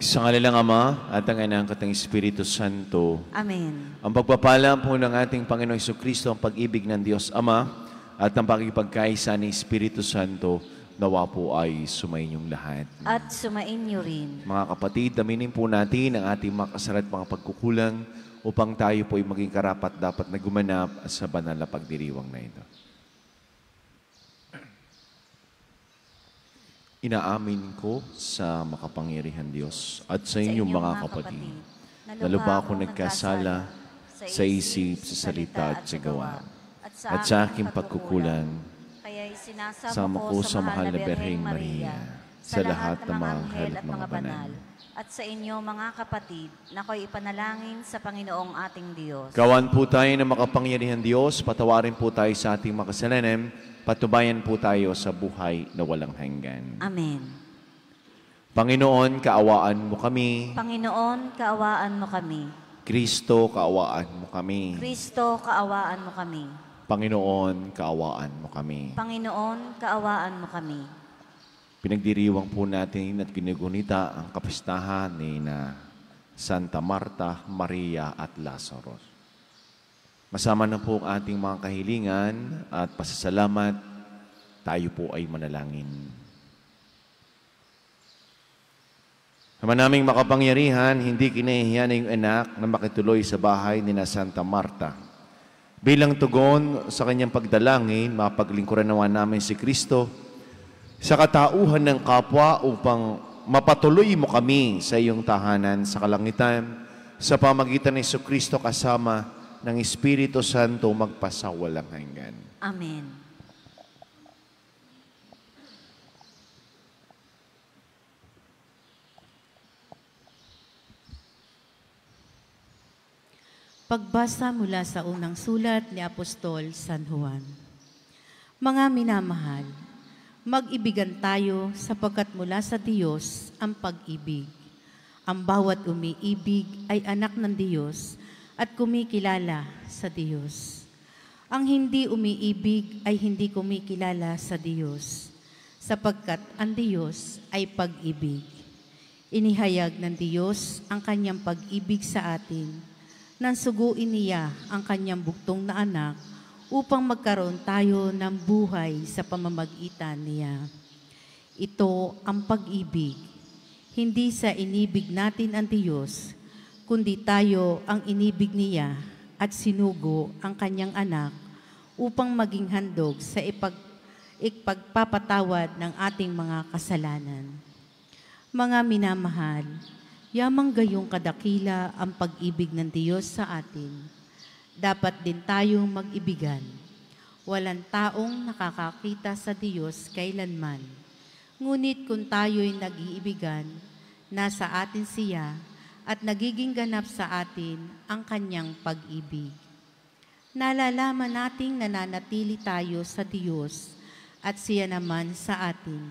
Sa ngala ng Ama, at ang Anak at ang Espiritu Santo. Amen. Ang pagpapala po ng ating Panginoong Jesucristo, ang pag-ibig ng Diyos Ama, at ang pakikipagkaisa ng Espiritu Santo, nawa po ay sumainyong lahat. At sumainyo rin. Mga kapatid, aminin po natin ang ating mga kasalanan at mga pagkukulang upang tayo po ay maging karapat dapat na gumanap sa banal na pagdiriwang na ito. Inaamin ko sa makapangyarihan Diyos at sa inyong mga kapatid, na lubha ako nagkasala sa isip, sa salita at sa gawa, at sa aking pagkukulang, Kaya'y sama ko sa mahal na Birheng Maria, sa lahat ng mga anghel at mga banal, at sa inyo mga kapatid, na ako'y ipanalangin sa Panginoong ating Diyos. Gawan po tayo ng makapangyarihan Diyos, patawarin po tayo sa ating makasalanan, patubayan po tayo sa buhay na walang hanggan. Amen. Panginoon, kaawaan mo kami. Panginoon, kaawaan mo kami. Kristo, kaawaan mo kami. Kristo, kaawaan mo kami. Panginoon, kaawaan mo kami. Panginoon, kaawaan mo kami. Pinagdiriwang po natin at ginugunita ang kapistahan ni na Santa Marta, Maria at Lazarus. Masama na po ang ating mga kahilingan at pasasalamat, tayo po ay manalangin. Naman naming makapangyarihan, hindi kinahihiyan ng iyong anak na makituloy sa bahay ni na Santa Marta. Bilang tugon sa kanyang pagdalangin, mapaglingkuran naman namin si Kristo sa katauhan ng kapwa upang mapatuloy mo kami sa iyong tahanan sa kalangitan sa pamagitan ni Jesucristo kasama ng Espiritu Santo magpasawalang hanggan. Amen. Pagbasa mula sa unang sulat ni Apostol San Juan. Mga minamahal, mag-ibigan tayo sapagkat mula sa Diyos ang pag-ibig. Ang bawat umiibig ay anak ng Diyos at kumikilala sa Diyos. Ang hindi umiibig ay hindi kumikilala sa Diyos, sapagkat ang Diyos ay pag-ibig. Inihayag ng Diyos ang kanyang pag-ibig sa atin, nang suguin niya ang kanyang buktong na anak upang magkaroon tayo ng buhay sa pamamagitan niya. Ito ang pag-ibig, hindi sa inibig natin ang Diyos, kundi tayo ang inibig niya at sinugo ang kanyang anak upang maging handog sa ipagpapatawad ng ating mga kasalanan. Mga minamahal, yamang gayong kadakila ang pag-ibig ng Diyos sa atin. Dapat din tayong mag-ibigan. Walang taong nakakakita sa Diyos kailanman. Ngunit kung tayo'y nag-iibigan, nasa atin siya at nagiging ganap sa atin ang kanyang pag-ibig. Nalalaman nating nananatili tayo sa Diyos at siya naman sa atin,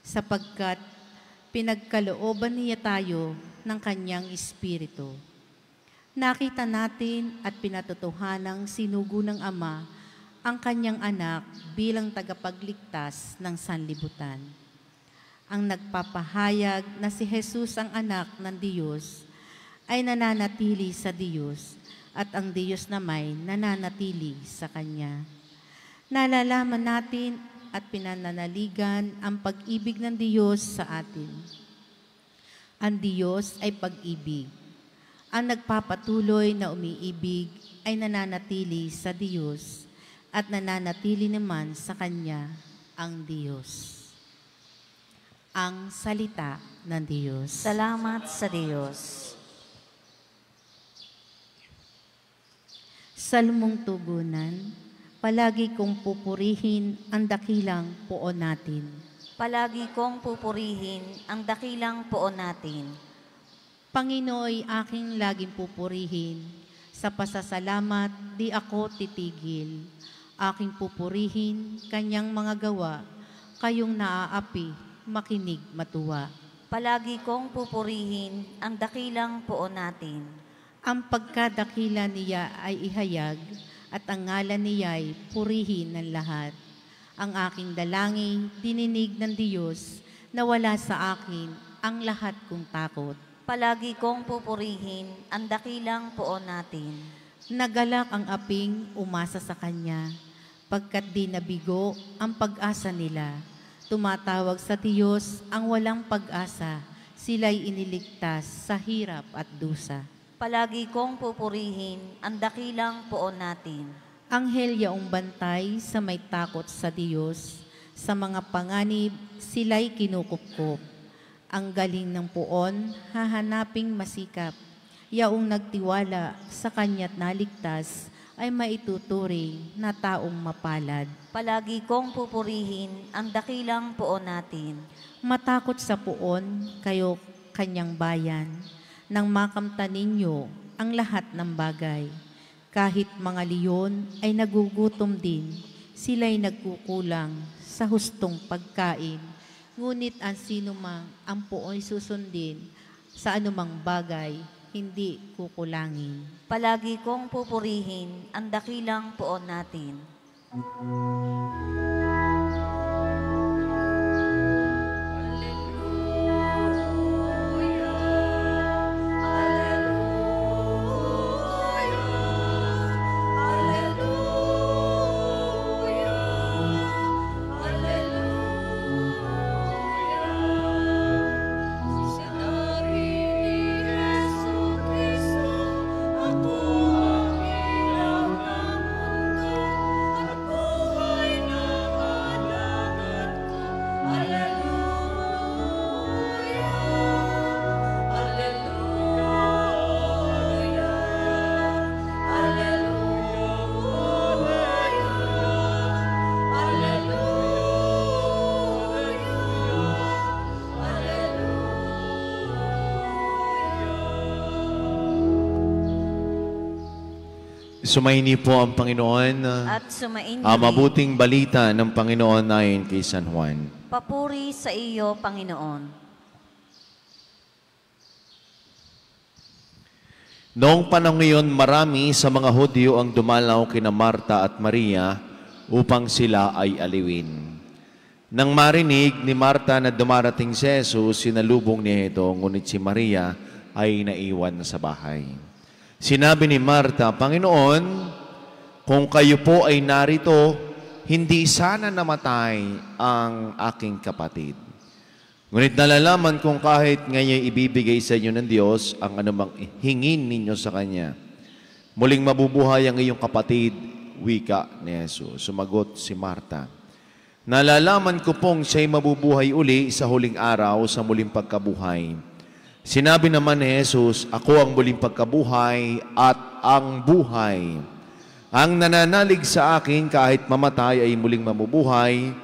sapagkat pinagkalooban niya tayo ng kanyang Espiritu. Nakita natin at pinatotohanang sinugo ng Ama ang kanyang anak bilang tagapagligtas ng sanlibutan. Ang nagpapahayag na si Jesus ang anak ng Diyos ay nananatili sa Diyos at ang Diyos naman nananatili sa Kanya. Nalalaman natin at pinananaligan ang pag-ibig ng Diyos sa atin. Ang Diyos ay pag-ibig. Ang nagpapatuloy na umiibig ay nananatili sa Diyos at nananatili naman sa Kanya ang Diyos. Ang salita ng Diyos. Salamat sa Diyos. Salmong tugunan, palagi kong pupurihin ang dakilang poon natin. Palagi kong pupurihin ang dakilang poon natin. Panginooy aking laging pupurihin, sa pasasalamat di ako titigil. Aking pupurihin kanyang mga gawa, kayong naaapi, makinig matuwa. Palagi kong pupurihin ang dakilang poon natin. Ang pagkadakila niya ay ihayag, at ang ngalan niya'y purihin ng lahat. Ang aking dalangin, dininig ng Diyos, na wala sa akin ang lahat kong takot. Palagi kong pupurihin ang dakilang poon natin. Nagalak ang aping umasa sa Kanya, pagkat di nabigo ang pag-asa nila. Tumatawag sa Diyos ang walang pag-asa, sila'y iniligtas sa hirap at dusa. Palagi kong pupurihin ang dakilang poon natin. Anghel yaong bantay sa may takot sa Diyos, sa mga panganib sila'y kinukupkup. Ang galing ng puon, hahanaping masikap. Yaong nagtiwala sa Kanya't naligtas, ay maituturing na taong mapalad. Palagi kong pupurihin ang dakilang poon natin. Matakot sa puon, kayo Kanyang bayan, nang makamta ninyo ang lahat ng bagay. Kahit mga leon ay nagugutom din, sila'y nagkukulang sa hustong pagkain. Ngunit ang sinumang ang puo'y susundin, sa anumang bagay, hindi kukulangin. Palagi kong pupurihin ang dakilang poon natin. Sumaini po ang Panginoon. At sumainhi. Ang mabuting balita ng Panginoon ayon kay San Juan. Papuri sa iyo, Panginoon. Noong panahon ngayon, marami sa mga Hudyo ang dumalaw kina Marta at Maria upang sila ay aliwin. Nang marinig ni Marta na dumarating si Jesus, sinalubong niya ito, ngunit si Maria ay naiwan sa bahay. Sinabi ni Marta, Panginoon, kung kayo po ay narito, hindi sana namatay ang aking kapatid. Ngunit nalalaman kong kahit ngayon ibibigay sa inyo ng Diyos ang anumang hingin ninyo sa Kanya. Muling mabubuhay ang iyong kapatid, wika ni Jesus. Sumagot si Marta, nalalaman ko pong siya'y mabubuhay uli sa huling araw sa muling pagkabuhay. Sinabi naman ni Jesus, ako ang muling pagkabuhay at ang buhay. Ang nananalig sa akin kahit mamatay ay muling mabubuhay,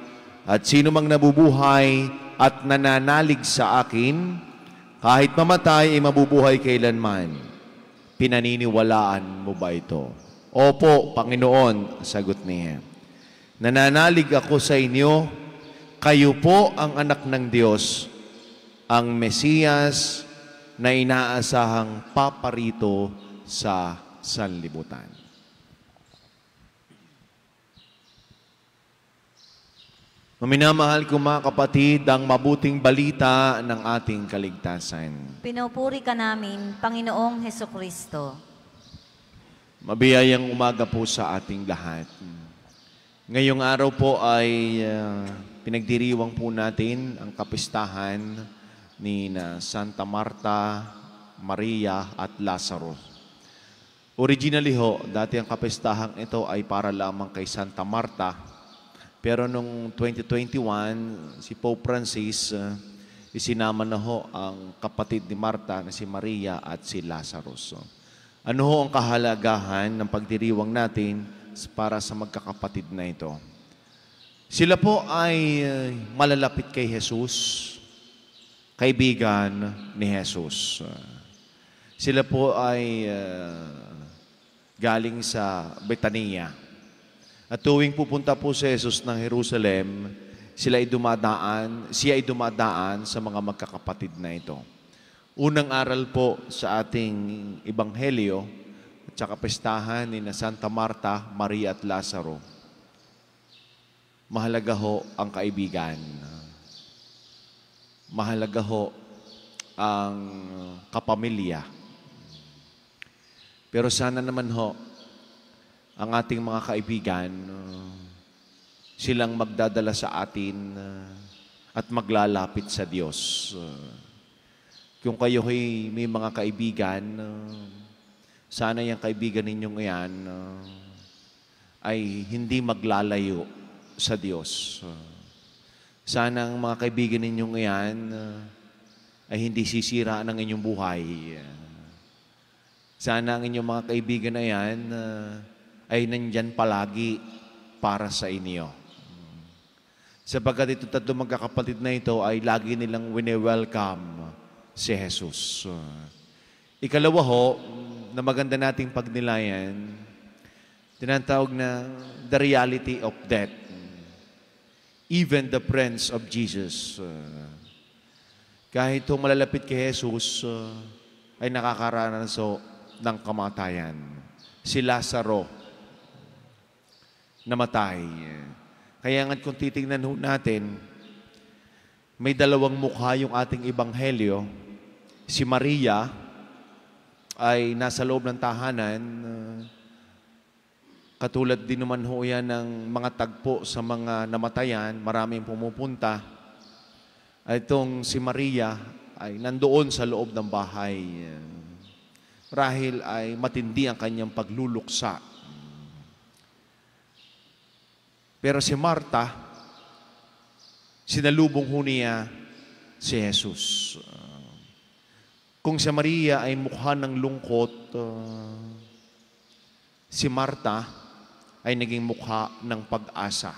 at sino mang nabubuhay at nananalig sa akin, kahit mamatay ay mabubuhay kailanman. Pinaniniwalaan mo ba ito? Opo, Panginoon, sagot niya. Nananalig ako sa inyo, kayo po ang anak ng Diyos, ang Mesiyas na inaasahang paparito sa sanlibutan. Maminamahal ko mga kapatid, ang mabuting balita ng ating kaligtasan. Pinupuri ka namin, Panginoong Hesukristo. Mabiyayang umaga po sa ating lahat. Ngayong araw po ay pinagdiriwang po natin ang kapistahan ni Santa Marta, Maria at Lazaro. Originally ho, dati ang kapistahang ito ay para lamang kay Santa Marta. Pero noong 2021, si Pope Francis, isinama na ho ang kapatid ni Marta na si Maria at si Lazarus. Ano ho ang kahalagahan ng pagdiriwang natin para sa magkakapatid na ito? Sila po ay malalapit kay Jesus, kaibigan ni Jesus. Sila po ay galing sa Betania. At tuwing pupunta po si Jesus ng Jerusalem, siya ay dumadaan sa mga magkakapatid na ito. Unang aral po sa ating ebanghelyo at sa kapistahan ni Santa Marta, Maria at Lazaro. Mahalaga ho ang kaibigan. Mahalaga ho ang kapamilya. Pero sana naman ho, ang ating mga kaibigan, silang magdadala sa atin at maglalapit sa Diyos. Kung kayo may mga kaibigan, sana yung kaibigan ninyong yan ay hindi maglalayo sa Diyos. Sana ang mga kaibigan ninyong yan ay hindi sisira ng inyong buhay. Sana ang inyong mga kaibigan na yan ay nandyan palagi para sa inyo. Sapagkat ito tatlong magkakapatid na ito ay lagi nilang wini-welcome si Jesus. Ikalawa ho, na maganda nating pagnilayan, tinatawag na the reality of death. Even the friends of Jesus. Kahit malalapit kay Jesus, ay nakakaranas ng kamatayan. Si Lazaro, namatay. Kaya nga kung titingnan natin, may dalawang mukha yung ating ebanghelyo. Si Maria ay nasa loob ng tahanan. Katulad din naman ho yan ng mga tagpo sa mga namatayan. Maraming pumupunta. At itong si Maria ay nandoon sa loob ng bahay. Marahil ay matindi ang kanyang pagluluksa. Pero si Marta, sinalubong ho niya si Jesus. Kung si Maria ay mukha ng lungkot, si Marta ay naging mukha ng pag-asa.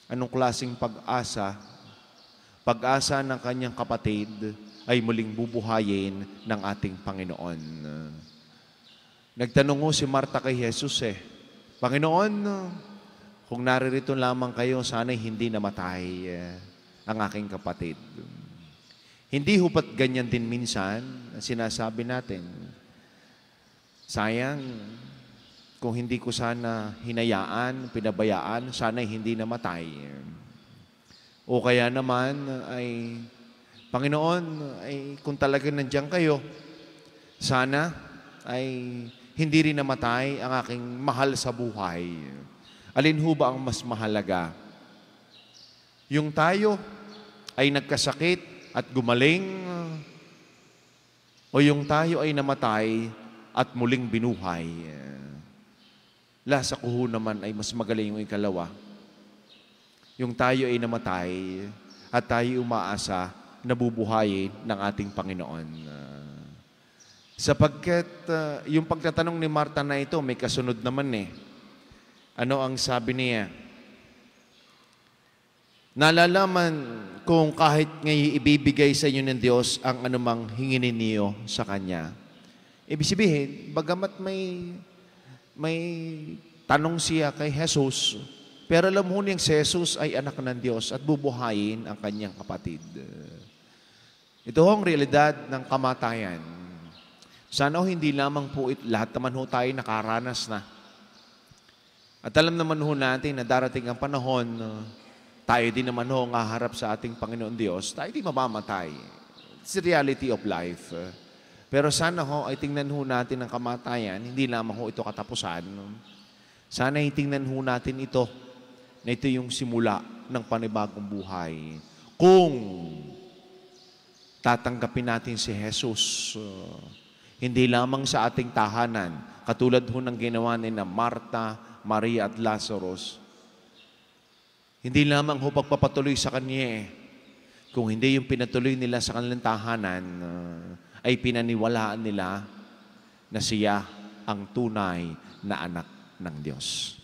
Anong klaseng pag-asa? Pag-asa ng kanyang kapatid ay muling bubuhayin ng ating Panginoon. Nagtanong ho si Marta kay Jesus Panginoon, kung naririto lamang kayo, sana'y hindi namatay ang aking kapatid. Hindi hupat ganyan din minsan ang sinasabi natin. Sayang, kung hindi ko sana hinayaan, pinabayaan, sana'y hindi namatay. O kaya naman ay, Panginoon, ay kung talagang nandiyan kayo, sana ay hindi rin namatay ang aking mahal sa buhay. Alin ho ba ang mas mahalaga? Yung tayo ay nagkasakit at gumaling, o yung tayo ay namatay at muling binuhay? Lasa ko ho naman ay mas magaling yung ikalawa. Yung tayo ay namatay at tayo umaasa na bubuhayin ng ating Panginoon. Sapagkat yung pagtatanong ni Marta na ito, may kasunod naman Ano ang sabi niya? Nalalaman kung kahit ngayon ibibigay sa inyo ng Diyos ang anumang hinginin niyo sa Kanya. Ibig sabihin, bagamat may tanong siya kay Jesus, pero alam mo niyang si Jesus ay anak ng Diyos at bubuhayin ang kanyang kapatid. Ito ang realidad ng kamatayan. Sana hindi lamang po lahat naman ho tayo nakaranas na. At alam naman ho natin na darating ang panahon, tayo din naman ho ang haharap sa ating Panginoon Diyos, tayo di mamamatay. It's the reality of life. Pero sana ho ay tingnan ho natin ang kamatayan, hindi lamang ho ito katapusan. Sana tingnan ho natin ito, na ito yung simula ng panibagong buhay. Kung tatanggapin natin si Jesus, hindi lamang sa ating tahanan, katulad ho ng ginawa ni na Marta, Maria at Lazarus, hindi lamang ho pagpapatuloy sa Kanya kung hindi yung pinatuloy nila sa kanilang tahanan, ay pinaniwalaan nila na siya ang tunay na anak ng Diyos.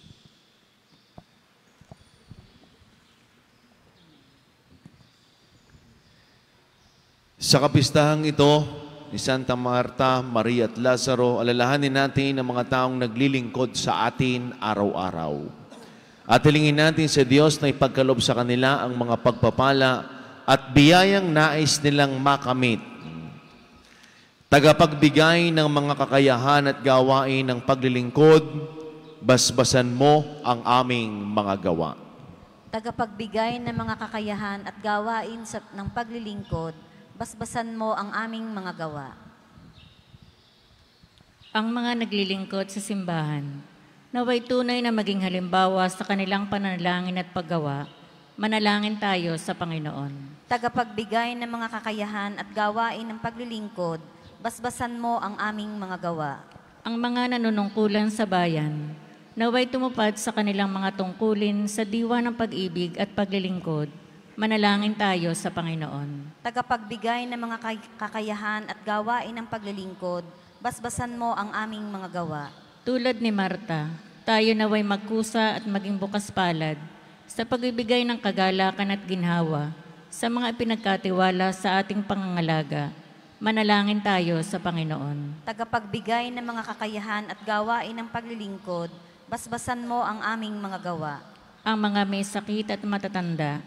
Sa kapistahang ito ni Santa Marta, Maria at Lazaro, alalahanin natin ang mga taong naglilingkod sa atin araw-araw. At hilingin natin sa Diyos na ipagkaloob sa kanila ang mga pagpapala at biyayang nais nilang makamit. Tagapagbigay ng mga kakayahan at gawain ng paglilingkod, basbasan mo ang aming mga gawa. Tagapagbigay ng mga kakayahan at gawain ng paglilingkod, basbasan mo ang aming mga gawa. Ang mga naglilingkod sa simbahan, naway tunay na maging halimbawa sa kanilang pananalangin at paggawa, manalangin tayo sa Panginoon. Tagapagbigay ng mga kakayahan at gawain ng paglilingkod, basbasan mo ang aming mga gawa. Ang mga nanunungkulan sa bayan, naway tumupad sa kanilang mga tungkulin sa diwa ng pag-ibig at paglilingkod, manalangin tayo sa Panginoon. Tagapagbigay ng mga kakayahan at gawain ng paglilingkod, basbasan mo ang aming mga gawa. Tulad ni Marta, tayo naway magkusa at maging bukas palad sa pagbibigay ng kagalakan at ginhawa sa mga ipinagkatiwala sa ating pangangalaga. Manalangin tayo sa Panginoon. Tagapagbigay ng mga kakayahan at gawain ng paglilingkod, basbasan mo ang aming mga gawa. Ang mga may sakit at matatanda,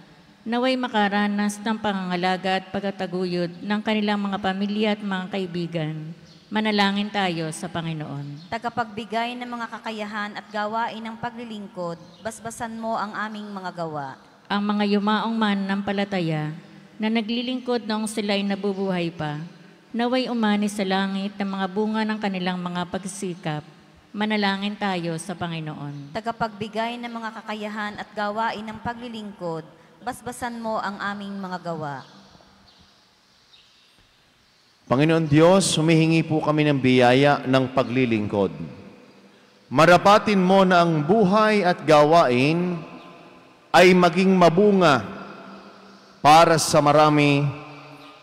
naway makaranas ng pangangalaga at pagtataguyod ng kanilang mga pamilya at mga kaibigan. Manalangin tayo sa Panginoon. Tagapagbigay ng mga kakayahan at gawain ng paglilingkod, basbasan mo ang aming mga gawa. Ang mga yumaong mananampalataya na naglilingkod noong sila'y nabubuhay pa, naway umani sa langit ng mga bunga ng kanilang mga pagsisikap. Manalangin tayo sa Panginoon. Tagapagbigay ng mga kakayahan at gawain ng paglilingkod, basbasan mo ang aming mga gawa. Panginoon Diyos, humihingi po kami ng biyaya ng paglilingkod. Marapatin mo na ang buhay at gawain ay maging mabunga para sa marami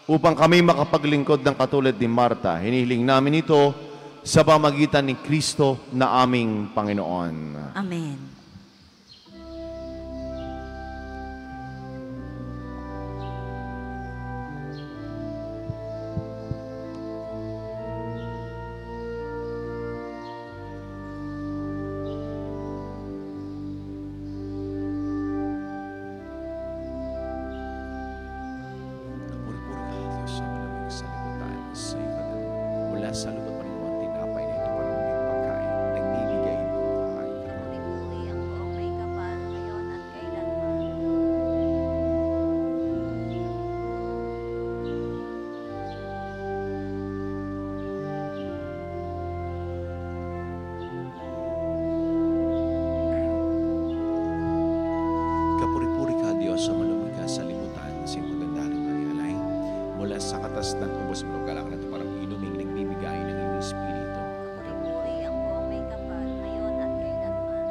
upang kami makapaglingkod ng katulad ni Marta. Hinihiling namin ito sa pamagitan ni Kristo na aming Panginoon. Amen. Mula sa lubot Panginoon, tinapay na ito para maging pagkain. Nagbibigay ng buhay. Puri-puri ang buong may kapal, ngayon at kailanman. Kapuri-puri ka, Diyos, sa malumig ka sa limutan, sa iyong magandang alay. Mula sa katas ng ubos mo, galak na ito parang inuming nagbibigay ng iyong Espiritu. Puri-puri ang buong may kapal, ngayon at kailanman.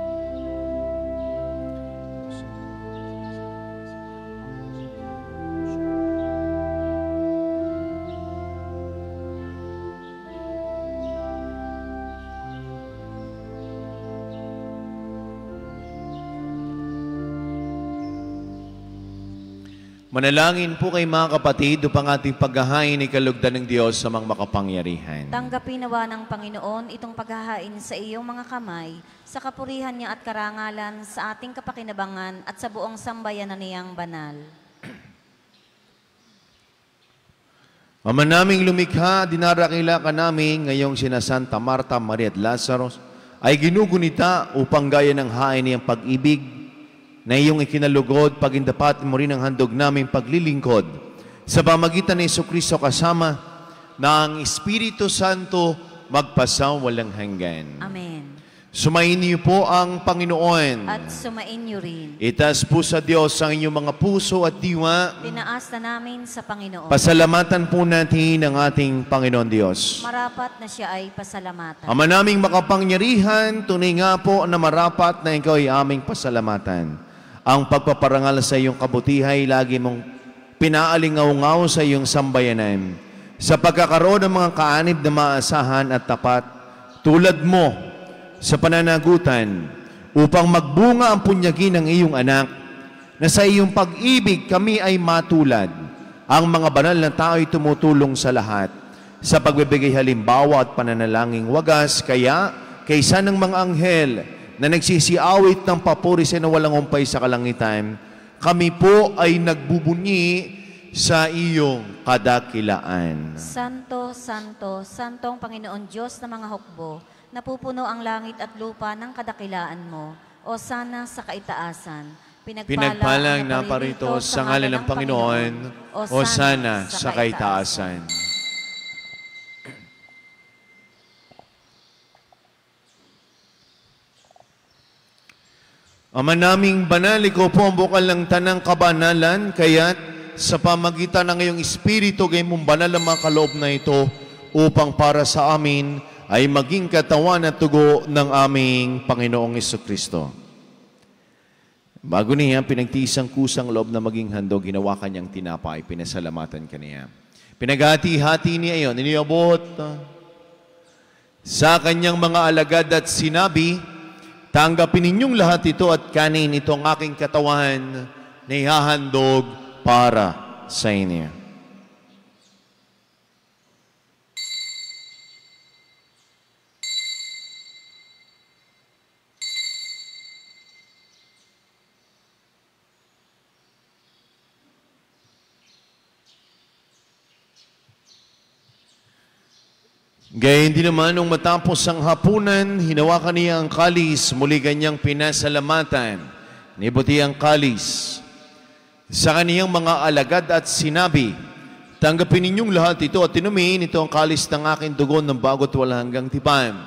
Manalangin po kay mga kapatid upang ating paghahain ay kalugdan ng Diyos sa mga makapangyarihan. Tanggapin nawa ng Panginoon itong paghahain sa iyong mga kamay, sa kapurihan niya at karangalan, sa ating kapakinabangan at sa buong sambayanan niyang banal. Ama naming lumikha, dinarakila ka namin ngayong sina Santa Marta, Maria at Lazarus ay ginugunita upang gaya ng hain niyang pag-ibig na iyong ikinalugod, pagindapatin mo rin ang handog naming paglilingkod sa pamagitan ni Jesucristo kasama ng Espiritu Santo magpasaw walang hanggan. Amen. Sumayin niyo po ang Panginoon. At sumain niyo rin. Itaas po sa Diyos ang inyong mga puso at diwa. Tinaas na namin sa Panginoon. Pasalamatan po natin ang ating Panginoon Diyos. Marapat na siya ay pasalamatan. Ama naming makapangyarihan, tunay nga po na marapat na ikaw ay aming pasalamatan. Ang pagpaparangal sa iyong kabutihay, lagi mong pinaalingaw-ngaw sa iyong sambayanan. Sa pagkakaroon ng mga kaanib na maasahan at tapat, tulad mo sa pananagutan, upang magbunga ang punyagi ng iyong anak, na sa iyong pag-ibig kami ay matulad. Ang mga banal na tao ay tumutulong sa lahat, sa pagbibigay halimbawa at pananalangin wagas, kaya kaysa ng mga anghel, na nagsisiawit ng papuri sa walang umpay sa kalangitan, kami po ay nagbubunyi sa iyong kadakilaan. Santo, Santo, Santong Panginoon Diyos ng mga hukbo, napupuno ang langit at lupa ng kadakilaan mo, o sana sa kaitaasan. Pinagpalang na parito sa ngalan ng Panginoon, o sana sa kaitaasan. Ama naming banal, ikaw po ang bukal ng tanang kabanalan, kaya't sa pamagitan ng iyong Espiritu, gayong mong banal ang mga kaloob na ito, upang para sa amin ay maging katawan at tugo ng aming Panginoong Jesucristo. Bago niya, pinagtiis ang kusang loob na maging handog, ginawa kanyang tinapay, pinasalamatan kaniya. Pinaghati-hati niya iyon, iniabot sa kanyang mga alagad at sinabi, tanggapin ninyong lahat ito at kanin ito ang aking katawan na ihahandog para sa inyo. Gayon din naman, nung matapos ang hapunan, hinawakan niya ang kalis, muli kanyang pinasalamatan. Nibuti ang kalis sa kaniyang mga alagad at sinabi, tanggapin ninyong lahat ito at inumin, ito ang kalis ng aking dugo ng bago't walang hanggang tipan.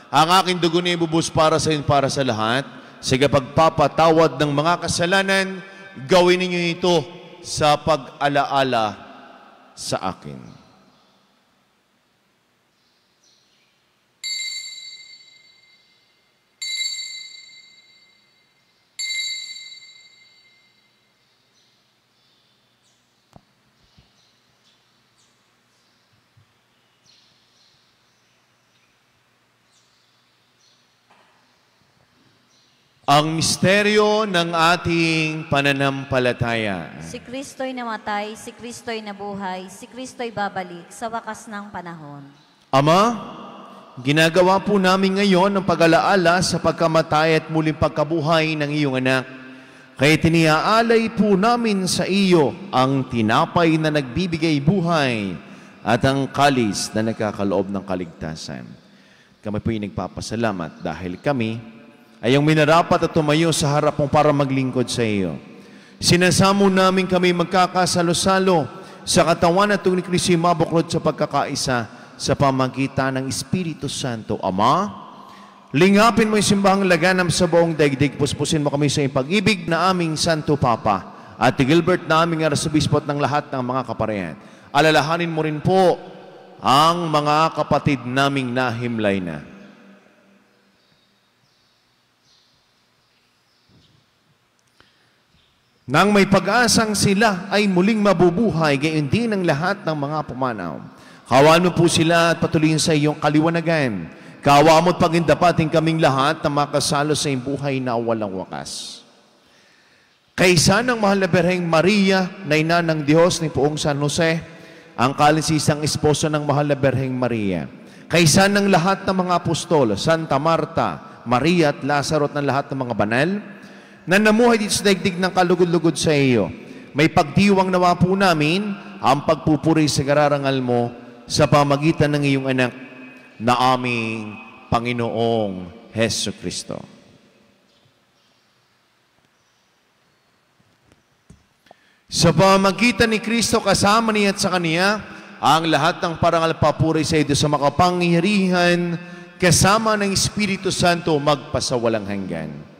Ang aking dugo na ibubus para sa inyo, para sa lahat. Sige, pagpapatawad ng mga kasalanan, gawin ninyo ito sa pag-alaala sa akin. Ang misteryo ng ating pananampalataya. Si Kristo'y namatay, si Kristo'y nabuhay, si Kristo'y babalik sa wakas ng panahon. Ama, ginagawa po namin ngayon ang pag-alaala sa pagkamatay at muling pagkabuhay ng iyong anak. Kaya tiniaalay po namin sa iyo ang tinapay na nagbibigay buhay at ang kalis na nagkakaloob ng kaligtasan. Kami po'y nagpapasalamat dahil kami ay ang minarapat at tumayo sa harap mo para maglingkod sa iyo. Sinasamo namin kami magkakasalo-salo sa katawan at tunog ni Kristo mabuklod sa pagkakaisa sa pamagitan ng Espiritu Santo. Ama, lingapin mo yung simbahang laganam sa buong daigdig. Puspusin mo kami sa iyong pag-ibig na aming Santo Papa at Gilbert na aming arsobispot ng lahat ng mga kaparian. Alalahanin mo rin po ang mga kapatid naming nahimlay na. Nang may pag-asang sila ay muling mabubuhay, gayon din ang lahat ng mga pumanaw. Kawaan mo po sila at patuloyin sa iyong kaliwanagan. Kaawa mo't pagindapating kaming lahat na makasalo sa iyong buhay na walang wakas. Kaysa ng mahal na Birheng Maria, na ina ng Diyos ni Poong San Jose, ang kalisisang esposo ng mahal na Birheng Maria. Kaysa ng lahat ng mga apostol, Santa Marta, Maria at Lazaro at ng lahat ng mga banal, na namuhay dito sa daigdig ng kalugod-lugod sa iyo. May pagdiwang nawa po namin ang pagpupuri sa kararangal mo sa pamagitan ng iyong anak na aming Panginoong Hesus Kristo. Sa pamagitan ni Kristo kasama niya at sa Kaniya, ang lahat ng parangal papuri sa iyo sa makapangyarihan kasama ng Espiritu Santo magpasawalang hanggan.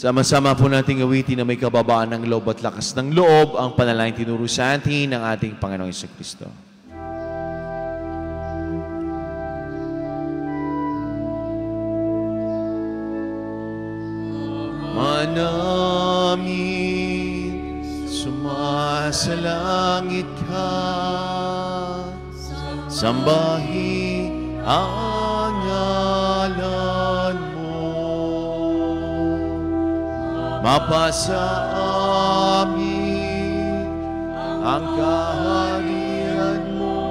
Sama-sama po nating awitin na may kababaan ng loob at lakas ng loob ang panalangin tinuro sa atin ng ating Panginoong Jesucristo. Ama namin, sumasalangit ka, sambahin ang ngalan mo. Mapasa amin ang kaharian mo.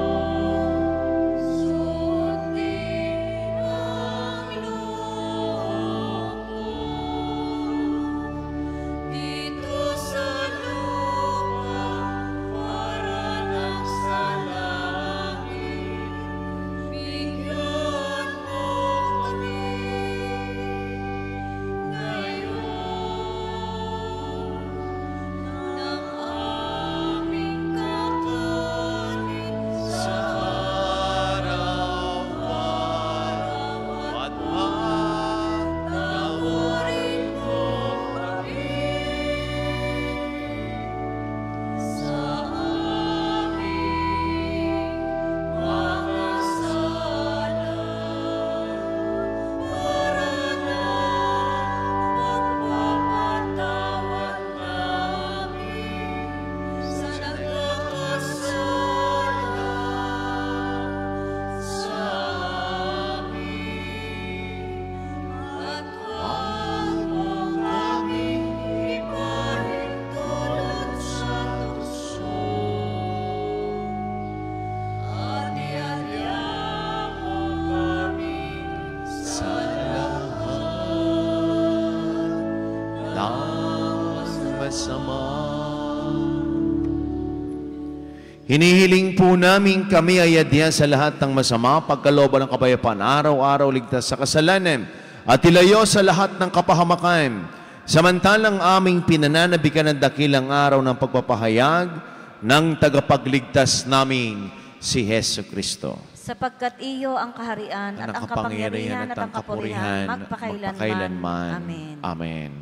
Hinihiling po namin kami ay adya sa lahat ng masama, pagkalooban ng kapayapaan, araw-araw ligtas sa kasalanan, at ilayo sa lahat ng kapahamakan. Samantalang aming pinananabikan ng dakilang araw ng pagpapahayag ng tagapagligtas namin, si Hesu Kristo. Sapagkat iyo ang kaharian at ang kapangyarihan at ang kapurihan magpakailanman. Amen. Amen.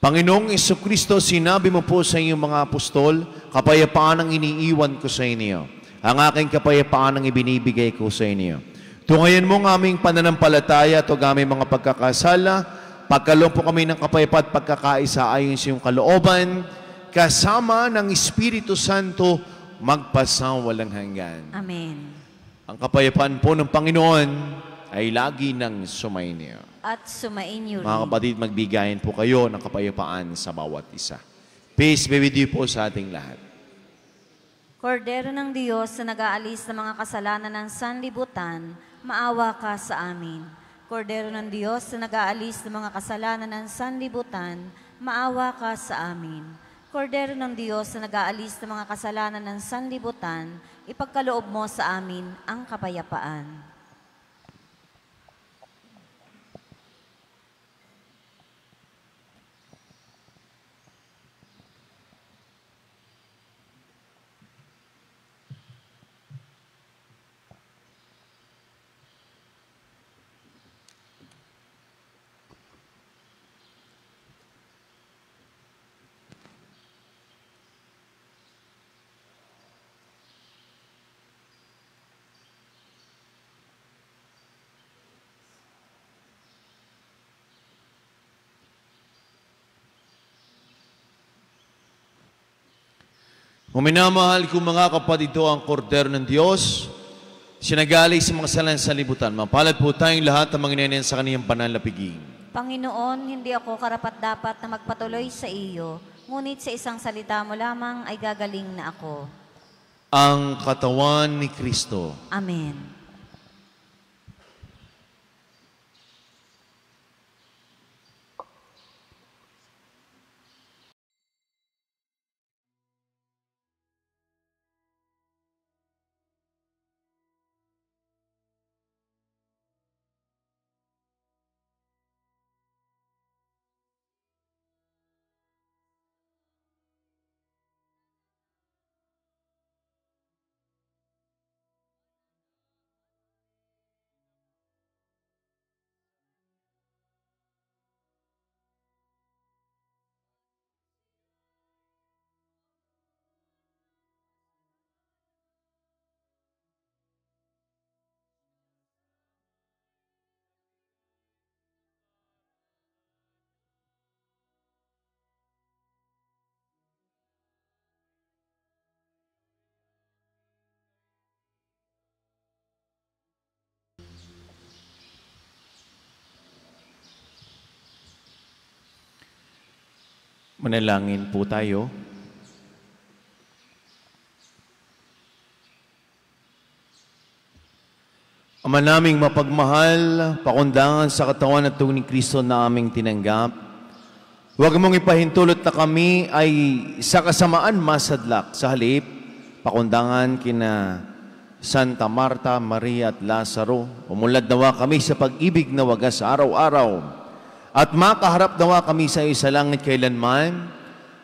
Panginoong Jesucristo, sinabi mo po sa inyong mga apostol, kapayapaan ang iniiwan ko sa inyo. Ang aking kapayapaan ang ibinibigay ko sa inyo. Tungayan mo ang aming pananampalataya at ang aming mga pagkakasala. Pagkaloob po kami ng kapayapaan at pagkakaisa ayon sa iyong kalooban, kasama ng Espiritu Santo, magpasawalang hanggan. Amen. Ang kapayapaan po ng Panginoon ay lagi nang sumainyo. At sumainyo rin. Mga kapatid, magbigayan po kayo ng kapayapaan sa bawat isa. Peace be with you po sa ating lahat. Kordero ng Diyos na nag-aalis ng mga kasalanan ng sanlibutan, maawa ka sa amin. Kordero ng Diyos na nag-aalis ng mga kasalanan ng sanlibutan, maawa ka sa amin. Kordero ng Diyos na nag-aalis ng mga kasalanan ng sanlibutan, ipagkaloob mo sa amin ang kapayapaan. Minamahal kong mga kapatid, ito ang kordero ng Diyos, sinagali sa mga kasalanan sa libutan. Mapalad po tayong lahat ng mga inenen sa kaniyang banal na piging. Panginoon, hindi ako karapat-dapat na magpatuloy sa iyo, ngunit sa isang salita mo lamang ay gagaling na ako. Ang katawan ni Kristo. Amen. Manalangin po tayo. Ama naming mapagmahal, pakundangan sa katawan at tuwing ni Kristo na aming tinanggap, huwag mong ipahintulot na kami ay sa kasamaan masadlak. Sa halip, pakundangan kina Santa Marta, Maria at Lazaro, umulad nawa kami sa pag-ibig na wagas araw-araw at makaharap nawa kami sa iyo sa langit kailanman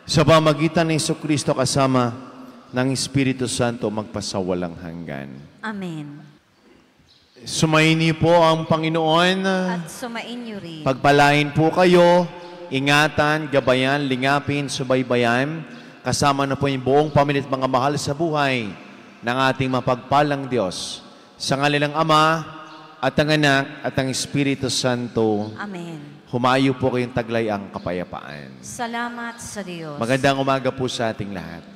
sa pamagitan ng Jesucristo kasama ng Espiritu Santo magpasawalang hanggan. Amen. Sumayin niyo po ang Panginoon. At sumain niyo rin. Pagpalain po kayo, ingatan, gabayan, lingapin, subaybayan, kasama na po yung buong pamilya at mga mahal sa buhay ng ating mapagpalang Diyos. Sa ngalan ng Ama, at ang Anak, at ang Espiritu Santo. Amen. Humayo po kayong taglay ang kapayapaan. Salamat sa Diyos. Magandang umaga po sa ating lahat.